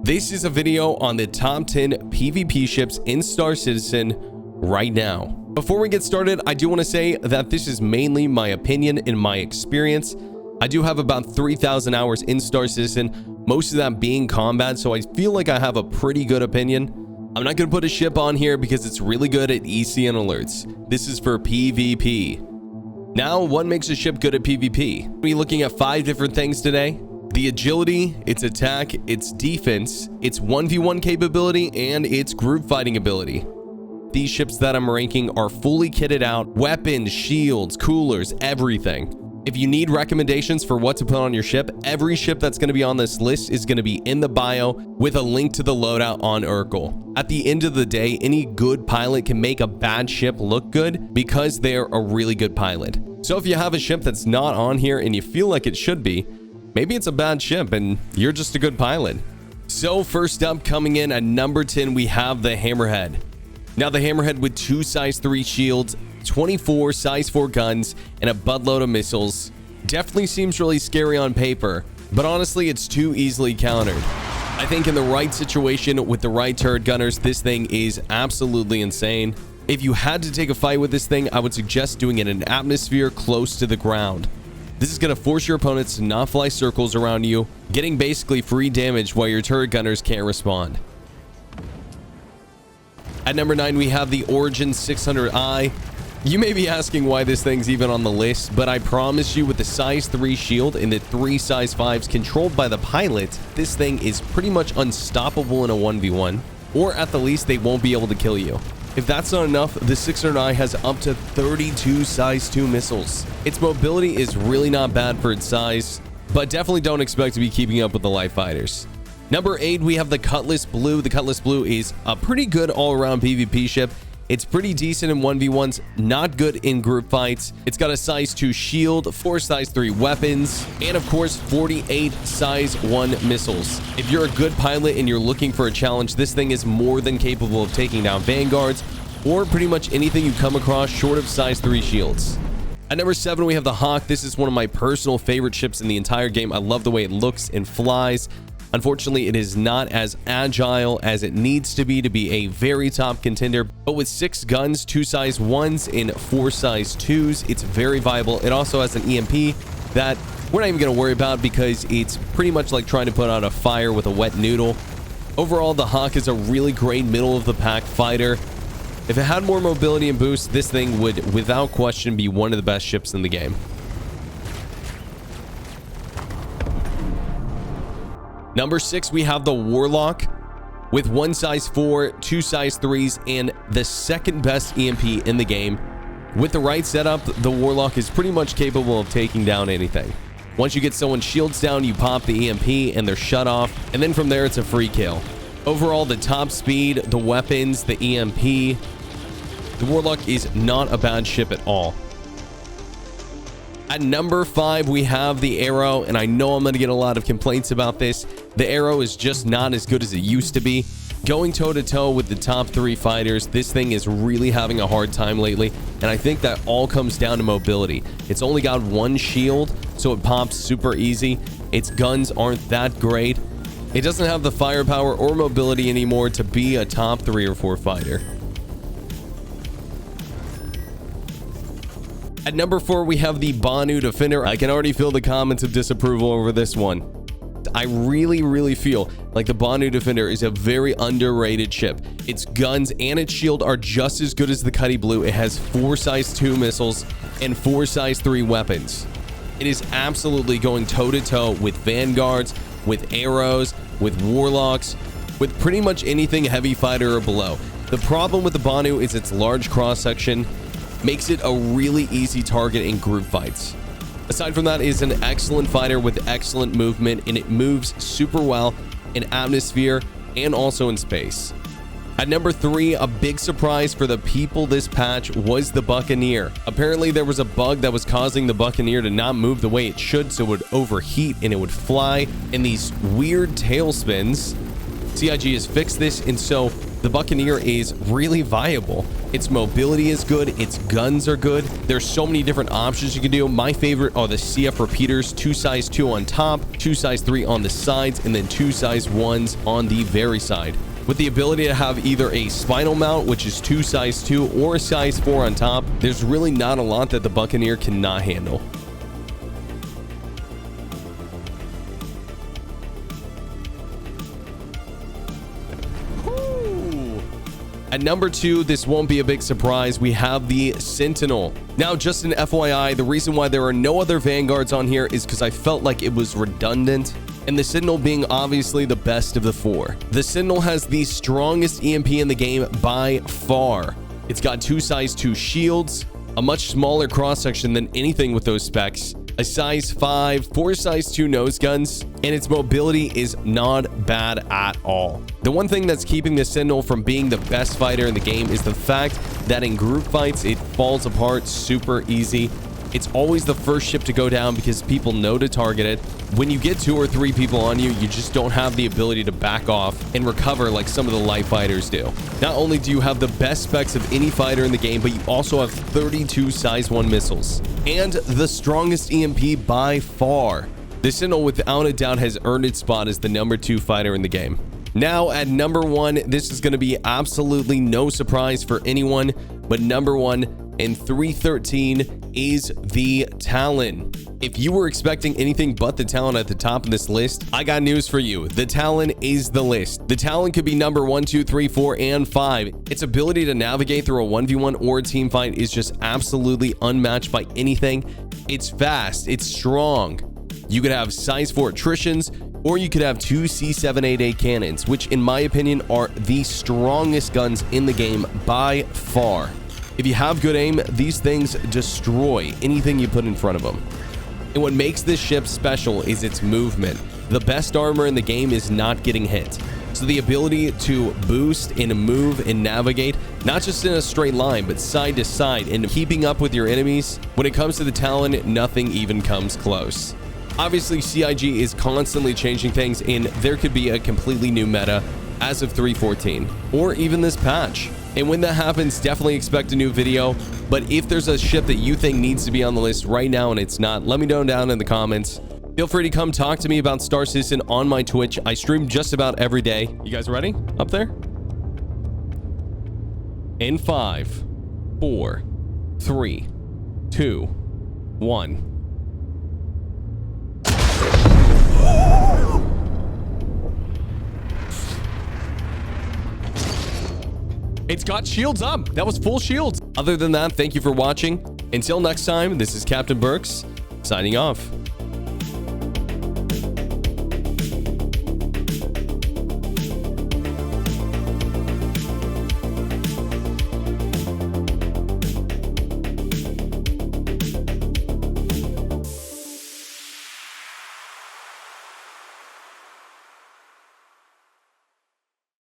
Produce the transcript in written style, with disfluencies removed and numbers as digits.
This is a video on the top 10 PvP ships in Star Citizen right now. Before we get started, I do want to say that this is mainly my opinion and my experience. I do have about 3,000 hours in Star Citizen, most of that being combat, so I feel like I have a pretty good opinion. I'm not going to put a ship on here because it's really good at ECN alerts. This is for PvP. Now, what makes a ship good at PvP? We'll be looking at 5 different things today. The agility, its attack, its defense, its 1v1 capability, and its group fighting ability. These ships that I'm ranking are fully kitted out, weapons, shields, coolers, everything. If you need recommendations for what to put on your ship, every ship that's going to be on this list is going to be in the bio with a link to the loadout on Urkel. At the end of the day, any good pilot can make a bad ship look good because they're a really good pilot. So if you have a ship that's not on here and you feel like it should be, maybe it's a bad ship and you're just a good pilot. So first up, coming in at number 10, we have the Hammerhead. Now the Hammerhead with 2 size 3 shields, 24 size 4 guns, and a buttload of missiles definitely seems really scary on paper, but honestly it's too easily countered. I think in the right situation with the right turret gunners, this thing is absolutely insane. If you had to take a fight with this thing, I would suggest doing it in an atmosphere close to the ground. This is going to force your opponents to not fly circles around you, getting basically free damage while your turret gunners can't respond. At number 9, we have the Origin 600i. You may be asking why this thing's even on the list, but I promise you with the size 3 shield and the 3 size 5s controlled by the pilot, this thing is pretty much unstoppable in a 1v1, or at the least they won't be able to kill you. If that's not enough, the 600i has up to 32 size 2 missiles. Its mobility is really not bad for its size, but definitely don't expect to be keeping up with the light fighters. Number 8, we have the Cutlass Blue. The Cutlass Blue is a pretty good all-around PvP ship. It's pretty decent in 1v1s, not good in group fights. It's got a size 2 shield, 4 size 3 weapons, and of course 48 size 1 missiles. If you're a good pilot and you're looking for a challenge, this thing is more than capable of taking down vanguards or pretty much anything you come across short of size 3 shields. At number 7, we have the Hawk. This is one of my personal favorite ships in the entire game. I love the way it looks and flies. Unfortunately, it is not as agile as it needs to be a very top contender, but with 6 guns, 2 size 1s and 4 size 2s, it's very viable. It also has an EMP that we're not even going to worry about because it's pretty much like trying to put out a fire with a wet noodle. Overall, the Hawk is a really great middle of the pack fighter. If it had more mobility and boost, this thing would without question be one of the best ships in the game. Number 6, we have the Warlock with 1 size 4, 2 size 3s, and the second best EMP in the game. With the right setup, the Warlock is pretty much capable of taking down anything. Once you get someone's shields down, you pop the EMP and they're shut off, and then from there it's a free kill. Overall, the top speed, the weapons, the EMP, the Warlock is not a bad ship at all. At number 5, we have the Arrow, and I know I'm going to get a lot of complaints about this. The Arrow is just not as good as it used to be. Going toe-to-toe with the top 3 fighters, this thing is really having a hard time lately, and I think that all comes down to mobility. It's only got 1 shield, so it pops super easy. Its guns aren't that great. It doesn't have the firepower or mobility anymore to be a top 3 or 4 fighter. At number 4, we have the Banu Defender. I can already feel the comments of disapproval over this one. I really feel like the Banu Defender is a very underrated ship. Its guns and its shield are just as good as the Cutty Blue. It has 4 size 2 missiles and 4 size 3 weapons. It is absolutely going toe-to-toe with vanguards, with arrows, with warlocks, with pretty much anything heavy fighter or below. The problem with the Banu is its large cross-section makes it a really easy target in group fights. Aside from that, it is an excellent fighter with excellent movement, and it moves super well in atmosphere and also in space. At number 3, a big surprise for the people this patch was the Buccaneer. Apparently there was a bug that was causing the Buccaneer to not move the way it should, so it would overheat and it would fly in these weird tailspins. CIG has fixed this, and so the Buccaneer is really viable. Its mobility is good. Its guns are good. There's so many different options you can do. My favorite are the CF repeaters, 2 size 2 on top, 2 size 3 on the sides, and then 2 size 1s on the very side. With the ability to have either a spinal mount, which is 2 size 2, or a size 4 on top, there's really not a lot that the Buccaneer cannot handle. At number 2, this won't be a big surprise, we have the Sentinel. Now, just an FYI, the reason why there are no other Vanguards on here is because I felt like it was redundant, and the Sentinel being obviously the best of the 4. The Sentinel has the strongest EMP in the game by far. It's got 2 size 2 shields, a much smaller cross-section than anything with those specs, a size 5, 4 size 2 nose guns, and its mobility is not bad at all. The one thing that's keeping the Sentinel from being the best fighter in the game is the fact that in group fights, it falls apart super easy. It's always the first ship to go down because people know to target it. When you get 2 or 3 people on you, you just don't have the ability to back off and recover like some of the light fighters do. Not only do you have the best specs of any fighter in the game, but you also have 32 size 1 missiles and the strongest EMP by far. The Sentinel without a doubt has earned its spot as the number 2 fighter in the game. Now at number 1, this is going to be absolutely no surprise for anyone, but number 1 in 313 is the Talon. If you were expecting anything but the Talon at the top of this list, I got news for you. The Talon is the list. The Talon could be number 1, 2, 3, 4, and 5. Its ability to navigate through a 1v1 or a team fight is just absolutely unmatched by anything. It's fast, it's strong. You could have size 4 attritions, or you could have 2 C788 cannons, which in my opinion are the strongest guns in the game by far. If you have good aim, these things destroy anything you put in front of them. And what makes this ship special is its movement. The best armor in the game is not getting hit. So the ability to boost and move and navigate, not just in a straight line, but side to side and keeping up with your enemies, when it comes to the Talon, nothing even comes close. Obviously, CIG is constantly changing things, and there could be a completely new meta as of 3.14, or even this patch. And when that happens, definitely expect a new video. But if there's a ship that you think needs to be on the list right now and it's not, let me know down in the comments. Feel free to come talk to me about Star Citizen on my Twitch. I stream just about every day. You guys ready? Up there? In 5, 4, 3, 2, 1. It's got shields up. That was full shields. Other than that, thank you for watching. Until next time, this is Captain Burks, signing off.